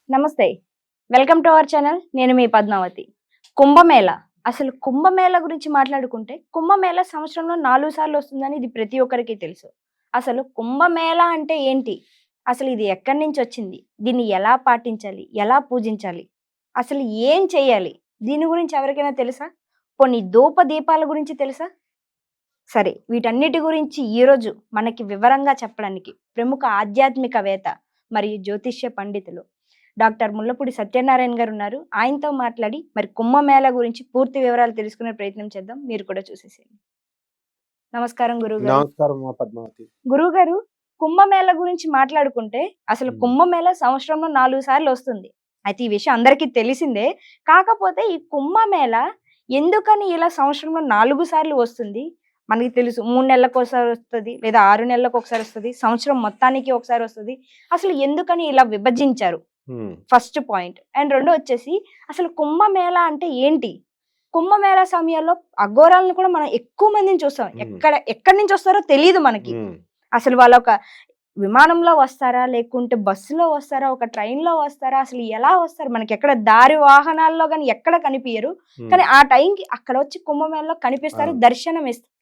నమస్తే. Welcome to our channel. నేను మీ పద్మావతి. కుంభమేళ. అసలు కుంభమేళ గురించి మాట్లాడుకుంటే, కుంభమేళ సంవత్సరంలో 4 సార్లు వస్తుందని ఇది ప్రతి ఒక్కరికి తెలుసు. అసలు కుంభమేళ అంటే ఏంటి? అసలు ఇది ఎక్కడి నుంచొచ్చింది? దీన్ని ఎలా పాటించాలి? ఎలా పూజించాలి? అసలు ఏం చేయాలి? దీని గురించి ఎవరికైనా తెలుసా? పోనీ ధూపదీపాల గురించి తెలుసా? సరే, వీటన్నిటి గురించి ఈరోజు మనకి వివరంగా చెప్పడానికి ప్రముఖ ఆధ్యాత్మికవేత్త మరియు జ్యోతిష్య పండితులు డాక్టర్ ముల్లపూడి సత్యనారాయణ గారు ఉన్నారు. ఆయనతో మాట్లాడి మరి కుంభమేళ గురించి పూర్తి వివరాలు తెలుసుకునే ప్రయత్నం చేద్దాం. మీరు కూడా చూసేసేయండి. నమస్కారం గురువుగారు. నమస్కారం మా పద్మావతి. గురువుగారు, కుంభమేళ గురించి మాట్లాడుకుంటే అసలు కుంభమేళ సంవత్సరంలో 4 సార్లు వస్తుంది. అయితే ఈ విషయం అందరికీ తెలిసిందే. కాకపోతే ఈ కుంభమేళ ఎందుకని ఇలా సంవత్సరంలో 4 సార్లు వస్తుంది? మనకి తెలుసు 3 నెలలకు ఒకసారి వస్తది, లేదా 6 నెలలకు ఒకసారి వస్తది, సంవత్సరం మొత్తానికి ఒకసారి వస్తది. అసలు ఎందుకని ఇలా విభజించారు? First point. అండ్ రెండో వచ్చేసి అసలు కుంభమేళ అంటే ఏంటి? కుంభమేళ సమయంలో అఘోరాలను కూడా మనం ఎక్కువ మందిని చూస్తాం. ఎక్కడి నుంచి వస్తారో తెలియదు మనకి. అసలు వాళ్ళ ఒక విమానంలో వస్తారా, లేకుంటే బస్సులో వస్తారా, ఒక ట్రైన్ లో వస్తారా, అసలు ఎలా వస్తారు? మనకి ఎక్కడ దారి వాహనాల్లో కానీ ఎక్కడ కనిపించరు. కానీ ఆ టైంకి అక్కడ వచ్చి కుంభమేళలో కనిపిస్తారు, దర్శనం ఇస్తారు.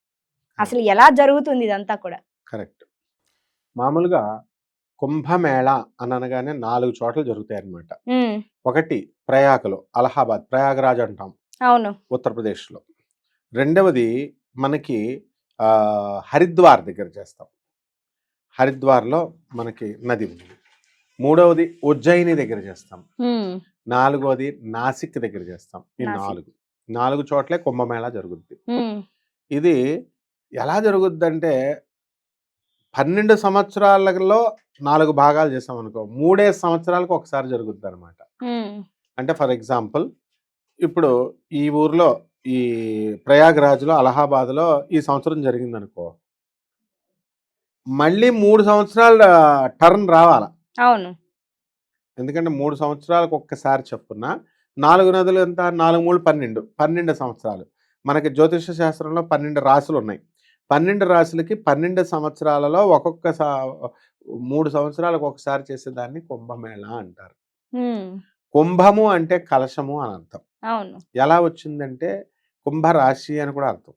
అసలు ఎలా జరుగుతుంది ఇదంతా కూడా? కరెక్ట్. మామూలుగా కుంభమేళ అని అనగానే 4 చోట్ల జరుగుతాయి అన్నమాట. ఒకటి ప్రయాగలో, అలహాబాద్, ప్రయాగరాజ్ అంటాం, అవును, ఉత్తరప్రదేశ్లో. రెండవది మనకి హరిద్వార్ దగ్గర చేస్తాం, హరిద్వార్లో మనకి నది ఉంది. మూడవది ఉజ్జయిని దగ్గర చేస్తాం. నాలుగవది నాసిక్ దగ్గర చేస్తాం. ఈ 4 చోట్లే కుంభమేళ జరుగుద్ది. ఇది ఎలా జరుగుద్దంటే 12 సంవత్సరాలలో 4 భాగాలు చేస్తాం అనుకో, 3 సంవత్సరాలకు ఒకసారి జరుగుద్ది అనమాట. అంటే ఫర్ ఎగ్జాంపుల్, ఇప్పుడు ఈ ఊర్లో, ఈ ప్రయాగ్రాజ్లో, అలహాబాద్లో ఈ సంవత్సరం జరిగింది అనుకో, మళ్ళీ 3 సంవత్సరాల టర్న్ రావాల. అవును, ఎందుకంటే 3 సంవత్సరాలకు ఒక్కసారి చెప్పున 4 నదులు ఎంత, 4 3 12 సంవత్సరాలు. మనకి జ్యోతిష శాస్త్రంలో 12 రాశులు ఉన్నాయి. 12 రాశులకి 12 సంవత్సరాలలో ఒక్కొక్క 3 సంవత్సరాలకు ఒకసారి చేసేదాన్ని కుంభమేళ అంటారు. కుంభము అంటే కలశము అని అర్థం. అవును. ఎలా వచ్చిందంటే కుంభరాశి అని కూడా అర్థం.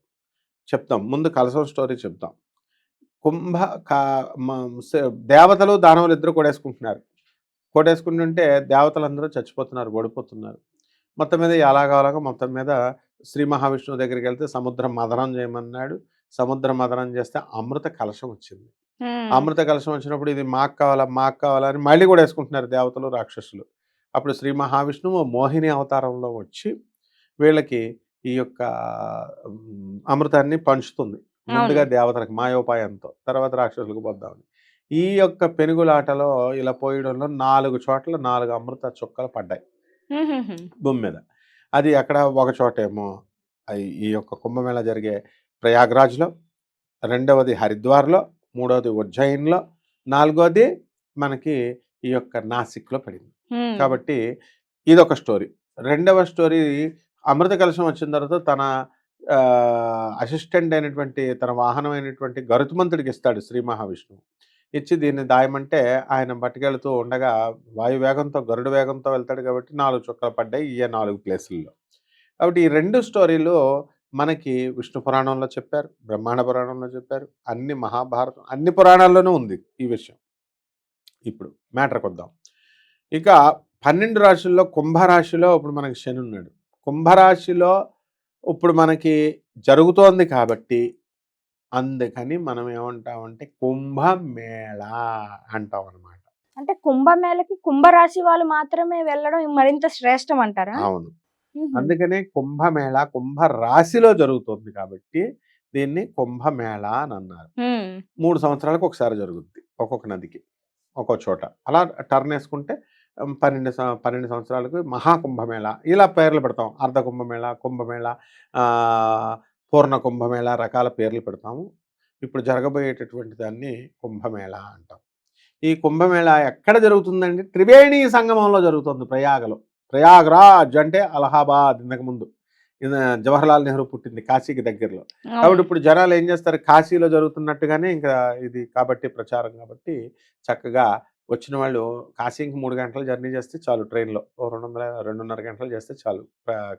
చెప్తాం, ముందు కలశం స్టోరీ చెప్తాం. దేవతలు దానవులు ఇద్దరు కొడేసుకుంటున్నారు. కొట్టేసుకుంటుంటే దేవతలందరూ చచ్చిపోతున్నారు, ఓడిపోతున్నారు. మొత్తం మీద ఎలాగోలాగా మొత్తం మీద శ్రీ మహావిష్ణువు దగ్గరికి వెళ్తే సముద్రం మదనం చేయమన్నాడు. సముద్రం మదనం చేస్తే అమృత కలశం వచ్చింది. అమృత కలశం వచ్చినప్పుడు ఇది మాకు కావాలా అని మళ్ళీ కూడా వేసుకుంటున్నారు దేవతలు, రాక్షసులు. అప్పుడు శ్రీ మహావిష్ణువు మోహిని అవతారంలో వచ్చి వీళ్ళకి ఈ యొక్క అమృతాన్ని పంచుతుంది. ముందుగా దేవతలకు మాయోపాయంతో, తర్వాత రాక్షసులకు పొద్దామని. ఈ యొక్క పెనుగులాటలో ఇలా పోయడంలో 4 చోట్ల 4 అమృత చుక్కలు పడ్డాయి భూమి మీద. అది అక్కడ ఒక చోటేమో ఈ యొక్క కుంభమేళ జరిగే ప్రయాగ్రాజ్లో, రెండవది హరిద్వార్లో, మూడవది ఉజ్జయిన్లో, నాలుగవది మనకి ఈ యొక్క నాసిక్లో పడింది. కాబట్టి ఇదొక స్టోరీ. రెండవ స్టోరీ, అమృత కలశం వచ్చిన తర్వాత తన అసిస్టెంట్ అయినటువంటి, తన వాహనం అయినటువంటి గరుత్మంతుడికి ఇస్తాడు శ్రీ మహావిష్ణువు. ఇచ్చి దీన్ని దాయమంటే ఆయన పట్టుకెళ్తూ ఉండగా వాయువేగంతో, గరుడు వేగంతో వెళ్తాడు కాబట్టి 4 చుక్కలు పడ్డాయి ఈ 4 ప్లేసుల్లో. కాబట్టి ఈ 2 స్టోరీలు మనకి విష్ణు పురాణంలో చెప్పారు, బ్రహ్మాండ పురాణంలో చెప్పారు, అన్ని మహాభారతం, అన్ని పురాణాల్లోనూ ఉంది ఈ విషయం. ఇప్పుడు మ్యాటర్కి వద్దాం. ఇక 12 రాశుల్లో కుంభరాశిలో ఇప్పుడు మనకి శని ఉన్నాడు. కుంభరాశిలో ఇప్పుడు మనకి జరుగుతోంది కాబట్టి అందుకని మనం ఏమంటామంటే కుంభమేళ అంటాం అనమాట. అంటే కుంభమేళకి కుంభరాశి వాళ్ళు మాత్రమే వెళ్ళడం మరింత శ్రేష్టం అంటారా? అవును, అందుకనే కుంభమేళ కుంభరాశిలో జరుగుతుంది కాబట్టి దీన్ని కుంభమేళ అని అన్నారు. 3 సంవత్సరాలకు ఒకసారి జరుగుద్ది, ఒక్కొక్క నదికి ఒక్కో చోట. అలా టర్న్ వేసుకుంటే 12 సంవత్సరాలకు మహాకుంభమేళ ఇలా పేర్లు పెడతాం. అర్ధ కుంభమేళ, కుంభమేళ, పూర్ణ కుంభమేళ, రకాల పేర్లు పెడతాము. ఇప్పుడు జరగబోయేటటువంటి దాన్ని కుంభమేళ అంటాం. ఈ కుంభమేళ ఎక్కడ జరుగుతుందండి? త్రివేణి సంగమంలో జరుగుతుంది, ప్రయాగలో. ప్రయాగ్రాజ్ అంటే అలహాబాద్, ఇంతకు ముందు జవహర్లాల్ నెహ్రూ పుట్టింది కాశీకి దగ్గరలో. కాబట్టి ఇప్పుడు జనాలు ఏం చేస్తారు, కాశీలో జరుగుతున్నట్టుగానే ఇంకా ఇది కాబట్టి ప్రచారం కాబట్టి చక్కగా వచ్చిన వాళ్ళు కాశీకి 3 గంటలు జర్నీ చేస్తే చాలు ట్రైన్‌లో. ఓ 2.5 గంటలు చేస్తే చాలు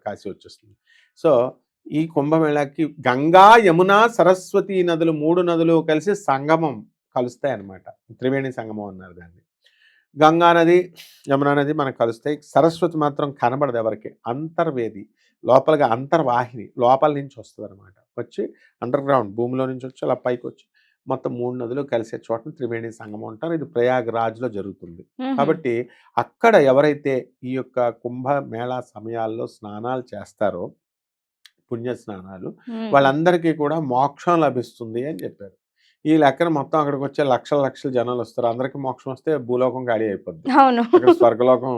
కాశీ వచ్చేస్తుంది. సో, ఈ కుంభమేళాకి గంగా, యమున, సరస్వతి నదులు 3 నదులు కలిసి సంగమం కలుస్తాయన్నమాట. త్రివేణి సంగమం అన్నారు దాన్ని. గంగా నది, యమునా నది మనకు కలుస్తాయి. సరస్వతి మాత్రం కనబడదు ఎవరికీ. అంతర్వేది లోపలగా అంతర్వాహిని లోపల నుంచి వస్తదనమాట. వచ్చి అండర్‌గ్రౌండ్ భూమిలో నుంచి వచ్చి అలా పైకొచ్చి మొత్తం 3 నదులు కలిసే చోటని త్రివేణి సంగమం అంటారు. ఇది ప్రయాగ్‌రాజ్‌లో జరుగుతుంది. హుహు. కాబట్టి అక్కడ ఎవరైతే ఈ యొక్క కుంభమేళా సమయాల్లో స్నానాలు చేస్తారో, పుణ్య స్నానాలు, హ్మ్. వాళ్ళందరికీ కూడా మోక్షం లభిస్తుంది అని చెప్పారు. ఈ లెక్కన మొత్తం అక్కడికొచ్చే లక్షల లక్షల జనాలొస్తారు. అందరికి మోక్షం వస్తే భూలోకం ఖాళీ అయిపోద్ది. అవును. అక్కడ స్వర్గలోకం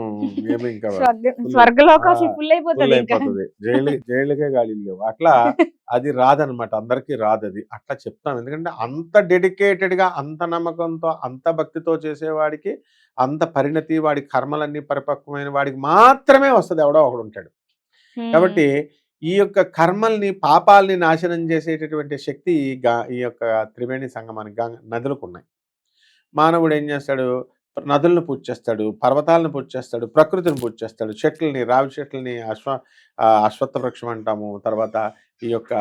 ఏమి ఇంకా ఫుల్ స్వర్గలోకం ఆ! అసలు ఫుల్ ఫుల్ అయిపోతది ఇంకా. అయిపోతది. జైళ్ళకే ఖాళీలు లేవు. అట్లా అది రాదనమాట. అందరికీ రాదది. అట్లా చెప్తాం. ఎందుకంటే అంత డెడికేటెడ్‌గా, అంత నమ్మకంతో, అంత భక్తితో చేసేవాడికి, అంత పరిణతి, వాడి కర్మలన్నీ పరిపక్వమైన వాడికి మాత్రమే వస్తది. ఎవడో ఒకడుంటాడు. హ్మ్. కాబట్టి ఈ యొక్క కర్మల్ని, పాపాల్ని నాశనం చేసేటటువంటి శక్తి ఈ యొక్క త్రివేణి సంగమానికి నదులకున్నాయి. మానవుడు ఏం చేస్తాడు? నదులను పూజ చేస్తాడు, పర్వతాలను పూజ చేస్తాడు, ప్రకృతిని పూజ చేస్తాడు. చెట్లని, రావి చెట్లని, అశ్వత్థ వృక్షం అంటాము. తర్వాత ఈ యొక్క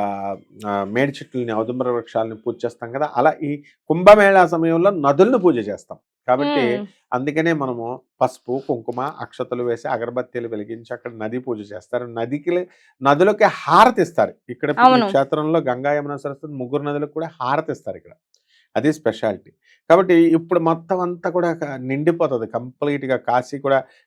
మేడి చెట్లని, ఔదుంబర వృక్షాలని పూజ చేస్తాం కదా! అలా ఈ కుంభమేళా సమయంలో నదులను పూజ చేస్తాం. కాబట్టి హ్మ్. అందుకనే మనము పసుపు, కుంకుమ, అక్షతలు వేసి అగరబత్తీలు వెలిగించి అక్కడ నది పూజ చేస్తారు. నదులకి హారతిస్తారు. ఇక్కడ ఈ అవును. క్షేత్రంలో గంగా, యమున, సరస్వతి ముగ్గురు నదులకు కూడా హారతిస్తారు ఇక్కడ. అది స్పెషాలిటీ. కాబట్టి ఇప్పుడు మొత్తం అంతా కూడా నిండిపోతది కంప్లీట్‌గా.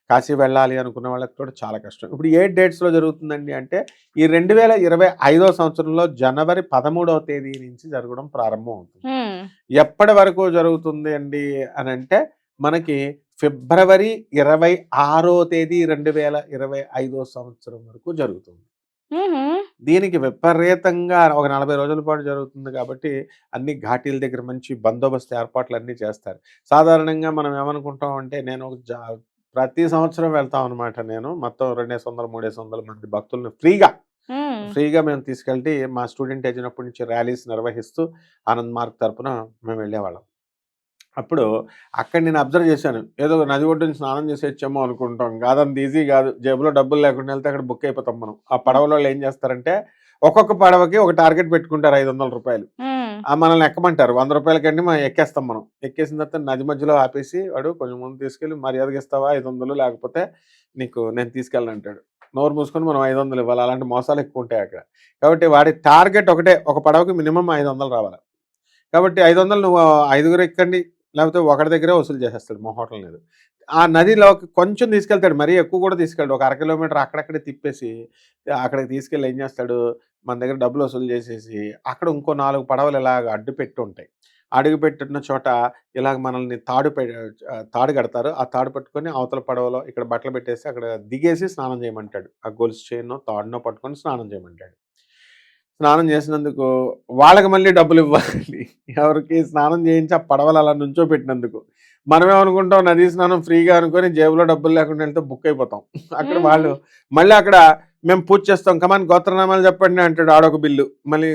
కాశీ వెళ్ళాలి అనుకున్న వాళ్ళకి కూడా చాలా కష్టం. ఇప్పుడు ఏ డేట్స్‌లో జరుగుతుందండి అంటే, ఈ 2025 సంవత్సరంలో జనవరి 13వ తేదీ నుంచి జరగడం ప్రారంభం అవుతుంది. హ్మ్. ఎప్పటి వరకు జరుగుతుంది అండి అనంటే, మనకి ఫిబ్రవరి 26వ తేదీ 2025 సంవత్సరం వరకు జరుగుతుంది. హుహు. దీనికి విపరీతంగా ఒక 40 రోజుల పాటు జరుగుతుంది కాబట్టి, అన్ని ఘాటీల దగ్గర మంచి బందోబస్తు ఏర్పాట్లన్నీ చేస్తారు. సాధారణంగా మనం ఏమనుకుంటాం అంటే, నేను ప్రతి సంవత్సరం వెళ్తామనమాట నేను. మొత్తం 200, 300 మంది భక్తుల్ని హ్మ్. ఫ్రీగా మేము తీసుకెళ్ళి మా స్టూడెంట్ ఏజినప్పటి నుంచి ర్యాలీస్ నిర్వహిస్తూ ఆనంద్ మార్గ్ తరపున మేము వెళ్ళేవాళ్ళం. అప్పుడు అక్కడ నేను అబ్జర్వ్ చేశాను. ఏదో నది ఒడ్డున స్నానం చేసేయచ్చేమో అనుకుంటాం. కాదంత ఈజీ కాదు. జేబులో డబ్బులు లేకుండా ఎళ్తే అక్కడ బుక్ అయిపోతాం మనం. ఆ హ్మ్. పడవలోళ్ళు ఏం చేస్తారంటే, ఒక్కొక్క పడవకి ఒక టార్గెట్ పెట్టుకుంటారు రూ. 500. హ్మ్. మనల్ని ఎక్కమంటారు. రూ. 100 మనం ఎక్కేస్తాం మనం. ఎక్కేసిన తర్వాత నది మధ్యలో ఆపేసి వాడు కొంచెం ముందు తీసుకెళ్ళి మర్యాదగా ఇస్తావా 500 లేకపోతే నీకు నేను తీసుకెళ్ళనంటాడు. నోరు మూసుకొని మనం 500 ఇవ్వాలి. అలాంటి మోసాలు ఎక్కువ ఉంటాయి అక్కడ. కాబట్టి వాడి టార్గెట్ ఒకటే. ఒక పడవకి మినిమమ్ 500 రావాలి. కాబట్టి 500 నువ్వు ఐదుగురు ఎక్కండి. లేకపోతే ఒకడి దగ్గరే వసూలు చేసేస్తాడు మొహోటం లేదు. ఆ నదిలోకి కొంచెం తీసుకెళ్తాడు. మరీ ఎక్కువ కూడా తీసుకెళ్ళడు. ఒక అర కిలోమీటర్ అక్కడక్కడే తిప్పేసి అక్కడికి తీసుకెళ్ళి ఏం చేస్తాడు, మన దగ్గర డబ్బులు వసూలు చేసేసి అక్కడ ఇంకో 4 పడవలు ఇలాగ అడ్డు పెట్టుంటాయి. అడుగు పెట్టిన చోట ఇలాగ మనల్ని తాడు కడతారు. ఆ తాడు పట్టుకొని అవతల పడవలో ఇక్కడ బట్టలు పెట్టేసి అక్కడ దిగేసి స్నానం చేయమంటాడు. ఆ గొలుసు చైనో, తాడునో పట్టుకొని స్నానం చేయమంటాడు. స్నానం చేసినందుకు వాళ్ళకి మళ్ళీ డబ్బులివ్వాలి. ఎవరికి స్నానం చేయించి ఆ పడవలు అలా నుంచోబెట్టినందుకు. మనమేమనుకుంటాం నదీ స్నానం ఫ్రీగా అనుకోని జేబులో డబ్బులు లేకుండా వెళ్తే బుక్ అయిపోతాం. అక్కడ హుహు. వాళ్ళు మళ్ళీ అక్కడ మేము పూజ చేస్తాం. కమాన్ గోత్రనామాలు చెప్పండి అంటాడు. ఆడొక బిల్లు. మళ్ళీ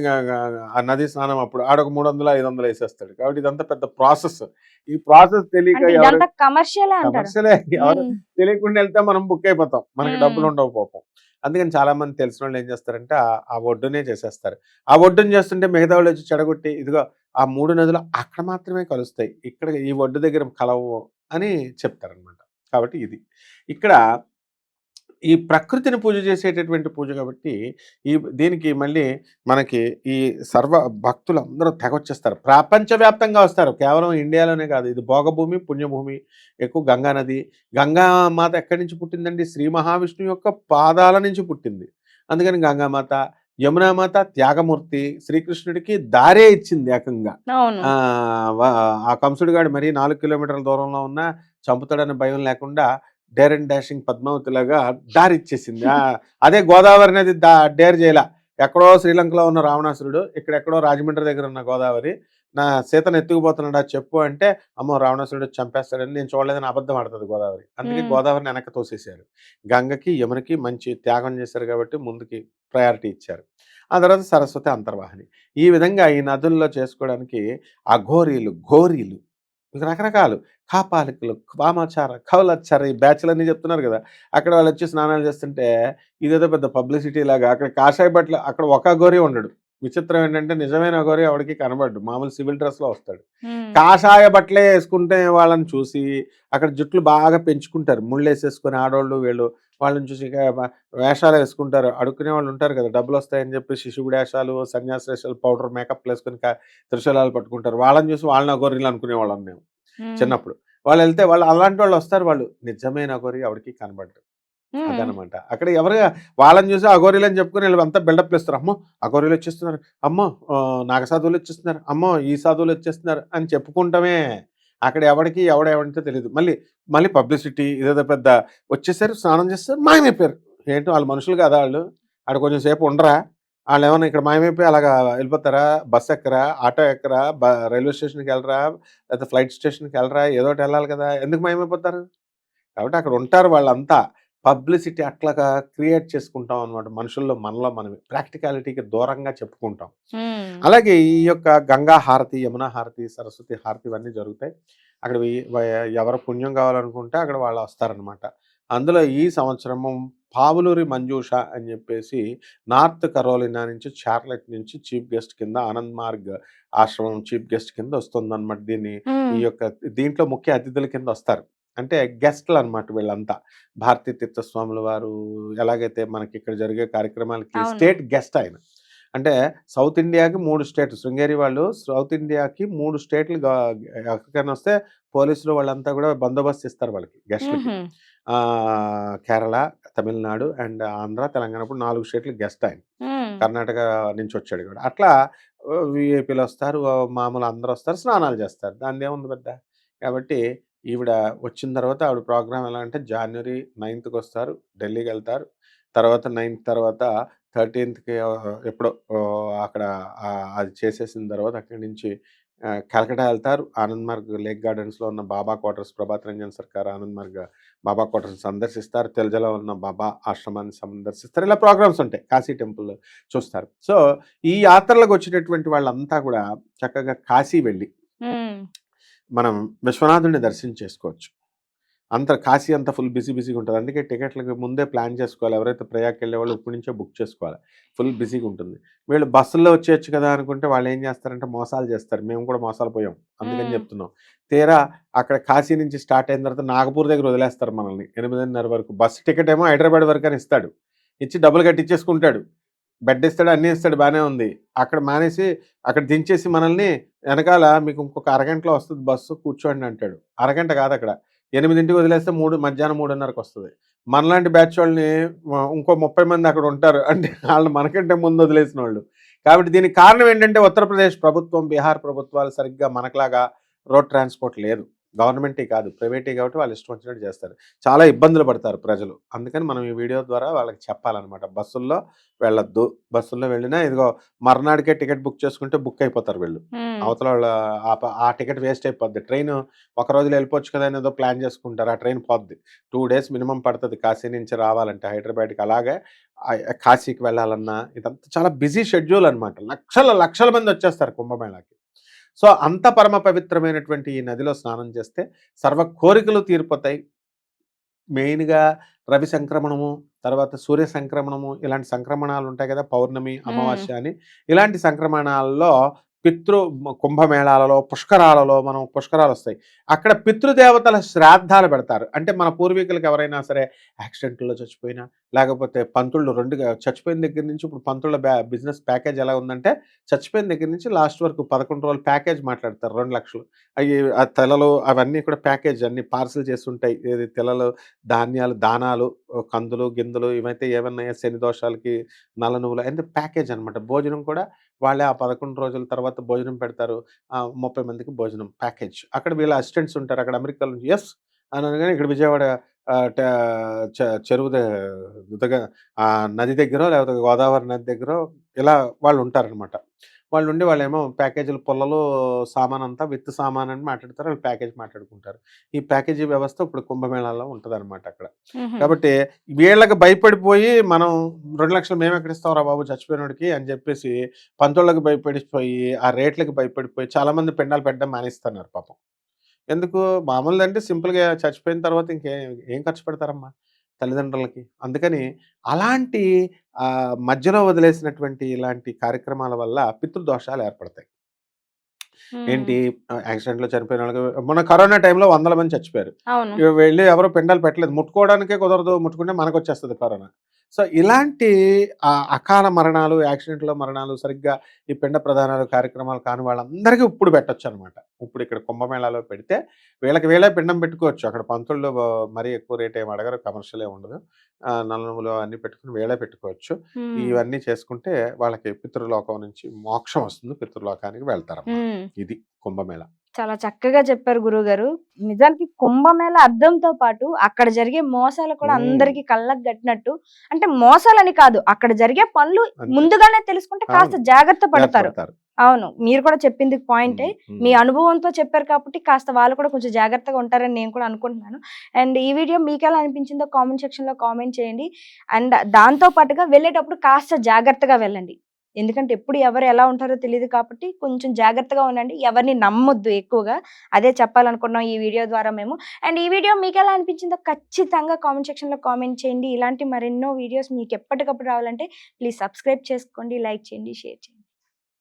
ఆ నదీ స్నానం అప్పుడు ఆడొక 300, 500 ఏసేస్తాడు. కాబట్టి ఇదంతా పెద్ద ప్రాసెస్. ఈ ప్రాసెస్ తెలియక అంటే ఇదంతా కమర్షియలే అంటారు. కమర్షియలే ఎవరు హ్మ్. తెలియకుండా వెళ్తే మనం బుక్ అయిపోతాం. మనకి హ్మ్. డబ్బులుండవు పాపం. అందుకని చాలామంది తెలిసినోళ్ళు ఏం చేస్తారంటే ఆ ఒడ్డునే చేసేస్తారు. ఆ ఒడ్డున చేస్తుంటే మిగతా వాళ్ళొచ్చి చెడగొట్టి ఇదిగో ఆ 3 నదులు అక్కడ మాత్రమే కలుస్తాయి. ఇక్కడ ఈ ఒడ్డు దగ్గర కలవు అని చెప్తారనమాట. కాబట్టి ఇది. ఇక్కడ ఈ ప్రకృతిని పూజ చేసేటటువంటి పూజ కాబట్టి దీనికి మళ్ళీ మనకి ఈ సర్వ భక్తులందరూ తెగొచ్చేస్తారు. ప్రపంచవ్యాప్తంగా వస్తారు. కేవలం ఇండియాలోనే కాదు. ఇది భోగభూమి, పుణ్యభూమి. ఎక్కువ గంగా నది. గంగా మాత ఎక్కడి నుంచి పుట్టిందండి? శ్రీ మహావిష్ణువు యొక్క పాదాల నుంచి పుట్టింది. అందుకని గంగామాత. యమునామాత త్యాగమూర్తి. శ్రీకృష్ణుడికి దారే ఇచ్చింది ఏకంగా. అవును. ఆహ్, వ ఆ కంసుడిగాడు మరీ 4 కిలోమీటర్ల దూరంలో ఉన్నా చంపుతాడనే భయం లేకుండా డేర్ అండ్ డాషింగ్ పద్మావతిలాగా దారిచ్చేసింది. అదే గోదావరి నది డేర్ చేయలా. ఎక్కడో శ్రీలంకలో ఉన్న రావణాసురుడు, ఇక్కడెక్కడో రాజమండ్రి దగ్గర ఉన్న గోదావరి, నా సీతను ఎత్తుకుపోతున్నాడా చెప్పు అంటే, అమ్మో! రావణాసురుడు చంపేస్తాడని నేను చూడలేదని అబద్ధం ఆడతది గోదావరి. అందుకే హ్మ్. గోదావరిని వెనక్కి తోసేశారు. గంగకి, యమునకి మంచి త్యాగం చేశారు కాబట్టి ముందుకి ప్రయారిటీ ఇచ్చారు. ఆ తర్వాత సరస్వతి అంతర్వాహిని. ఈ విధంగా ఈ నదుల్లో చేసుకోవడానికి అఘోరీలు, ఘోరీలు ఇంక రకరకాలు కాపాలికలు, వామాచార, కౌలచార ఈ బ్యాచ్‌లన్నీ చెప్తున్నారు గదా! అక్కడ వాళ్ళొచ్చి స్నానాలు చేస్తుంటే ఇదేదో పెద్ద పబ్లిసిటీ లాగా అక్కడ కాషాయ బట్టలు అక్కడ ఒక అఘోరి ఉండడు. విచిత్రం ఏంటంటే నిజమైన అఘోరి ఎవడికి కనబడడు. మామూలు సివిల్ డ్రెస్‌లో వస్తాడు. హ్మ్. కాషాయ బట్టలే యేసుకుంటే వాళ్ళని చూసి అక్కడ జుట్లు బాగా పెంచుకుంటారు. ముళ్ళేసేసుకొని ఆడోళ్ళు వీళ్ళు వాళ్ళని చూసి ఇక వేషాలేసుకుంటారు. అడుక్కునే వాళ్ళు ఉంటారు కదా! డబ్బులొస్తాయని చెప్పి శిశువుడేషాలు, సన్యాసి వేషాలు, పౌడర్ మేకప్‌లేసుకొని త్రిశూలాలు పట్టుకుంటారు. వాళ్ళని చూసి వాళ్ళని అఘోరీలు అనుకునేవాళ్ళం మేము హ్మ్. చిన్నప్పుడు. వాళ్ళెళ్తే వాళ్ళు అలాంటోళ్ళొస్తారు వాళ్ళు. నిజమైన అఘోరి ఎవడికి కనబడరు. హ్మ్. అదనమాట. అక్కడ ఎవరు వాళ్ళని చూసి అఘోరీలని చెప్పుకొని వీళ్ళంతా బిల్డప్‌లు ఇస్తారు. అమ్మో! అఘోరీలొచ్చేస్తున్నారు. అమ్మో! నాగసాధువులొచ్చేస్తున్నారు. అమ్మో! ఈ సాధువులొచ్చేస్తున్నారు అని చెప్పుకుంటమే. అక్కడ ఎవడికి ఎవడేమంటే తెలీదు. మళ్ళీ, మళ్ళీ పబ్లిసిటీ ఇదేదో పెద్ద వచ్చేసారు, స్నానం చేసేసారు, మాయమైపోయారు. ఏంటి ఆళ్ళు మనుషులు కాదా ఆళ్ళు? ఆడ కొంచెం సేపు ఉండరా? ఆళ్ళేమన్నా ఇక్కడ మాయమైపోయి అలాగా వెళ్ళిపోతారా? బస్ ఎక్కరా? ఆటో ఎక్కరా? రైల్వే స్టేషన్‌కెళ్ళరా? లేకపోతే ఫ్లైట్ స్టేషన్‌కెళ్ళరా? ఏదోకటి ఎళ్ళాలి కదా! ఎందుకు మాయమైపోతారు? కాబట్టి అక్కడ ఉంటారు వాళ్ళంతా. పబ్లిసిటీ అట్లాగా క్రియేట్ చేసుకుంటాం అనమాట. మనుషుల్లో మనలో మనమే. ప్రాక్టికాలిటీకి దూరంగా చెప్పుకుంటాం. హ్మ్. అలాగే ఈ యొక్క గంగా హారతి, యమునా హారతి, సరస్వతి హారతి ఇవన్నీ జరుగుతాయి. అక్కడ ఎవరు పుణ్యం కావాలనుకుంటే అక్కడ వాళ్ళొస్తారనమాట. అందులో ఈ సంవత్సరము పావులూరి మంజూష అని జెప్పేసి నార్త్ కరోలినా నుంచి చార్లెట్ నుంచి చీఫ్ గెస్ట్ కింద ఆనంద్ మార్గ్ ఆశ్రమం చీఫ్ గెస్ట్ కింద వస్తుందనమాట. హ్మ్. ఈ యొక్క దీంట్లో ముఖ్య అతిథుల కింద వస్తారు. అంటే గెస్ట్‌లనమాట వీళ్ళంతా. భారతీ తీర్థస్వాముల వారు ఎలాగైతే మనకిక్కడ జరిగే కార్యక్రమాలకి అవును. స్టేట్ గెస్ట్ ఆయన. అంటే సౌత్ ఇండియాకి 3 స్టేట్ శృంగేరి వాళ్ళు సౌత్ ఇండియాకి 3 స్టేట్‌లు ఎక్కడికైనా వస్తే పోలీసులు వాళ్ళంతా గూడా బందోబస్తు ఇస్తారు వాళ్ళకి గెస్ట్‌లకి. హుహు. కేరళ, తమిళనాడు అండ్ ఆంధ్ర, తెలంగాణ ఇప్పుడు 4 స్టేట్‌లకి గెస్ట్ ఆయన. హ్మ్. కర్ణాటక నుంచి వచ్చాడు కూడా. అట్లా వీఐపీలొస్తారు. మామూలు అందరొస్తారు. స్నానాలు చేస్తారు. దానిదేముంది పెద్ద. కాబట్టి ఈవిడ వచ్చిన తర్వాత ఆవిడ ప్రోగ్రామ్ ఎలా అంటే జనవరి 9థ్‌కొస్తారు. ఢిల్లీకెళ్తారు. తర్వాత 9థ్ తర్వాత 13థ్‌కి ఎప్పుడో అక్కడ అది చేసేసిన తర్వాత అక్కడి నుంచి కలకట్టా ఎళ్తారు. ఆనంద్ మార్గ్ లేక్ గార్డెన్స్‌లో ఉన్న బాబా క్వార్టర్స్ ప్రభాత్ రంజన్ సర్కార్ ఆనంద్ మార్గ్ బాబా క్వార్టర్స్‌ని సందర్శిస్తారు. తెల్జలో ఉన్న బాబా ఆశ్రమాన్ని సందర్శిస్తారు. ఇలా ప్రోగ్రామ్స్ ఉంటాయి. కాశీ టెంపుల్ చూస్తారు. సో, ఈ యాత్రలకొచ్చేటటువంటి వాళ్ళంతా గూడా చక్కగా కాశీ వెళ్ళి, హ్మ్. మనం విశ్వనాథుడిని దర్శనం చేసుకోవచ్చు. అంత కాశీ అంతా ఫుల్ బిజీ బిజీగా ఉంటది. అందుకే టికెట్లకి ముందే ప్లాన్ చేసుకోవాలి. ఎవరైతే ప్రయాగ్‌కెళ్ళేవాళ్ళో ఇప్పటి నుంచే బుక్ చేసుకోవాలి. ఫుల్ బిజీగా ఉంటుంది. వీళ్ళు బస్సుల్లో వచ్చేయొచ్చు కదా అనుకుంటే వాళ్ళేం చేస్తారంటే మోసాలు చేస్తారు. మేము కూడా మోసాలు పోయాం. అందుకని హ్మ్. చెప్తున్నాం. తీరా అక్కడ కాశీ నుంచి స్టార్ట్ అయిన తర్వాత నాగపూర్ దగ్గర వదిలేస్తారు మనల్ని. 8:30 వరకు. బస్ టికెట్ ఏమో హైదరాబాద్ వరకని ఇస్తాడు. ఇచ్చి డబ్బులు కట్టించేసుకుంటాడు. బెడ్ ఇస్తాడు, అన్నీ ఇస్తాడు బానే ఉంది. అక్కడ మానేసి అక్కడ దించేసి మనల్ని ఎనకాల మీకు ఇంకొక అరగంటలో వస్తది బస్సు కూర్చోండి అంటాడు. అరగంట కాదక్కడ. 8కి వదిలేస్తే మధ్యాహ్నం 3:30కొస్తది. మనలాంటి బ్యాచ్ వాళ్ళని ఇంకో 30 మంది అక్కడ ఉంటారు. అంటే ఆళ్ళు మనకంటే ముందు వదిలేసినోళ్ళు. కాబట్టి దీనికి కారణం ఏంటంటే ఉత్తరప్రదేశ్ ప్రభుత్వం, బీహార్ ప్రభుత్వాలు సరిగ్గా మనకులాగా రోడ్ ట్రాన్స్‌పోర్ట్ లేదు. గవర్నమెంటే కాదు. ప్రైవేటే కాబట్టి వాళ్ళు ఇష్టం వచ్చినట్టు చేస్తారు. చాలా ఇబ్బందులు పడతారు ప్రజలు. అందుకని మనం ఈ వీడియో ద్వారా వాళ్ళకి చెప్పాలనమాట. బస్సుల్లో వెళ్ళొద్దు. బస్సుల్లో వెళ్ళినా ఇదిగో మర్నాడికే టికెట్ బుక్ చేసుకుంటే బుక్ అయిపోతారు వీళ్ళు. హ్మ్. అవతలోళ్ళ ఆ టికెట్ వేస్ట్ అయిపోద్ది. ట్రైను ఒక రోజులో వెళ్ళిపోవచ్చు కదా! అని ఏదో ప్లాన్ చేసుకుంటారు. ఆ ట్రైన్ పోద్ది. 2 డేస్ మినిమమ్ పడతది కాశీ నుంచి రావాలంటే హైదరాబాద్‌కి. అలాగే కాశీకి వెళ్ళాలన్నా ఇదంతా చాలా బిజీ షెడ్యూల్ అనమాట. లక్షల లక్షల మంది వచ్చేస్తారు కుంభమేళాకి. సో, అంత పరమ పవిత్రమైనటువంటి ఈ నదిలో స్నానం చేస్తే సర్వ కోరికలు తీరిపోతాయి. మెయిన్‌గా రవి సంక్రమణము, తర్వాత సూర్య సంక్రమణము ఇలాంటి సంక్రమణాలుంటాయి కదా! పౌర్ణమి, హ్మ్. అమావాస్య అని. ఇలాంటి సంక్రమణాల్లో కుంభమేళాలలో, పుష్కరాలలో మనం పుష్కరాలొస్తాయి. అక్కడ పితృదేవతల శ్రాద్ధాలు పెడతారు. అంటే మన పూర్వీకులకి ఎవరైనా సరే యాక్సిడెంట్‌లో చచ్చిపోయినా, లేకపోతే పంతుళ్ళు 2గా చచ్చిపోయిన దగ్గర నుంచి ఇప్పుడు పంతుళ్ళ బిజినెస్ ప్యాకేజ్ ఎలా ఉందంటే, చచ్చిపోయిన దగ్గర నుంచి లాస్ట్ వరకు 11 రోజులు ప్యాకేజ్ మాట్లాడతారు 2,00,000. ఆ తెలలు అవన్నీ కూడా ప్యాకేజ్ అన్నీ పార్సెల్ చేసుంటాయి. ఏది తెలలు, ధాన్యాలు, దానాలు, కందులు, గిందులు ఇవైతే ఏమన్నాయో శని దోషాలకి, నల్ల నువ్వులు అయన్నీ ప్యాకేజ్ అనమాట. భోజనం కూడా వాళ్ళే ఆ 11 రోజుల తర్వాత భోజనం పెడతారు. 30 మందికి భోజనం ప్యాకేజ్. అక్కడ వీళ్ళ అసిస్టెంట్స్ ఉంటారు. అక్కడ అమెరికాలో నుంచి యెస్ అని అనగానే ఇక్కడ విజయవాడ ఆహ్, ట చ చెరువు నది దగ్గరో లేకపోతే గోదావరి నది దగ్గరో ఇలా వాళ్ళుంటారనమాట. వాళ్ళుండి వాళ్ళేమో ప్యాకేజీలు పుల్లలు సామానంతా విత్ సామాన్ అని మాట్లాడతారు. వాళ్ళు ప్యాకేజ్ మాట్లాడుకుంటారు. ఈ ప్యాకేజీ వ్యవస్థ ఇప్పుడు కుంభమేళాలో ఉంటదనమాట అక్కడ. హుహు. కాబట్టి వీళ్ళకి భయపడిపోయి మనం 2,00,000 మేమెక్కడిస్తాంరా బాబు చచ్చిపోయినోడికి అని జెప్పేసి పంతోళ్ళకి భయపడిపోయి, ఆ రేట్లకి భయపడిపోయి చాలామంది పిండాలు పెట్టడం మానేస్తున్నారు పాపం. ఎందుకు మామూలుదంటే సింపుల్‌గా చచ్చిపోయిన తర్వాత ఏం ఖర్చు పెడతారమ్మా తల్లిదండ్రులకి. అందుకని అలాంటి మధ్యలో వదిలేసినటువంటి ఇలాంటి కార్యక్రమాల వల్ల పితృదోషాలు ఏర్పడతాయి. హ్మ్. ఏంటి యాక్సిడెంట్‌లో చనిపోయిన వాళ్ళకి మొన్న కరోనా టైంలో వందల మంది చచ్చిపోయారు. అవును. వెళ్లి ఎవరు పిండాలు పెట్టలేదు. ముట్టుకోవడానికే కుదరదు. ముట్టుకుంటే మనకొచ్చేస్తది కరోనా. సో, ఇలాంటి అకాల మరణాలు, యాక్సిడెంట్‌లో మరణాలు, సరిగ్గా ఈ పిండ ప్రదానాలు కార్యక్రమాలు కాని వాళ్ళందరికీ ఇప్పుడు పెట్టొచ్చనమాట. ఇప్పుడు ఇక్కడ కుంభమేళాలో పెడితే వీళ్ళకి వీళ్ళే పిండం పెట్టుకోవచ్చు. అక్కడ పంతుల్లో మరీ ఎక్కువ రేట్ ఏమి అడగరు. కమర్షియల్ ఏమి ఉండదు. నల్లనుములు అన్నీ పెట్టుకొని వీళ్ళే పెట్టుకోవచ్చు. హ్మ్. ఇవన్నీ చేసుకుంటే వాళ్ళకి పితృలోకం నుంచి మోక్షం వస్తుంది. పితృలోకానికి వెళ్తారమ్మా. హ్మ్. ఇది కుంభమేళ. చాలా చక్కగా చెప్పారు గురువుగారు. నిజానికి కుంభమేళ అద్దంతో పాటు అక్కడ జరిగే మోసాలు కూడా హ్మ్. అందరికి కళ్ళకు గట్టినట్టు, అంటే మోసాలని కాదు, అక్కడ జరిగే పనులు అంతే. ముందుగానే తెలుసుకుంటే కాస్త అవును. జాగ్రత్త పడతారు. ఏర్పడతారు. అవును. మీరు కూడా చెప్పింది పాయింటే. హ్మ్. మీ హ్మ్. అనుభవంతో చెప్పారు కాబట్టి కాస్త వాళ్ళు కూడా కొంచెం జాగ్రత్తగా ఉంటారని నేను కూడా అనుకుంటున్నాను. అండ్ ఈ వీడియో మీకెలా అనిపించిందో కామెంట్ సెక్షన్‌లో కామెంట్ చేయండి. అండ్ దాంతో పాటుగా వెళ్ళేటప్పుడు కాస్త జాగ్రత్తగా వెళ్ళండి. ఎందుకంటే ఎప్పుడు ఎవరు ఎలా ఉంటారో తెలీదు కాబట్టి కొంచెం జాగ్రత్తగా ఉండండి. ఎవరిని నమ్మొద్దు ఎక్కువగా. అదే చెప్పాలనుకున్నాం ఈ వీడియో ద్వారా మేము. అండ్ ఈ వీడియో మీకెలా అనిపించిందో ఖచ్చితంగా కామెంట్ సెక్షన్‌లో కామెంట్ చేయండి. ఇలాంటి మరెన్నో వీడియోస్ మీకు ఎప్పటికప్పుడు రావాలంటే ప్లీజ్ సబ్స్క్రైబ్ చేసుకోండి, లైక్ చేయండి, షేర్ చేయండి.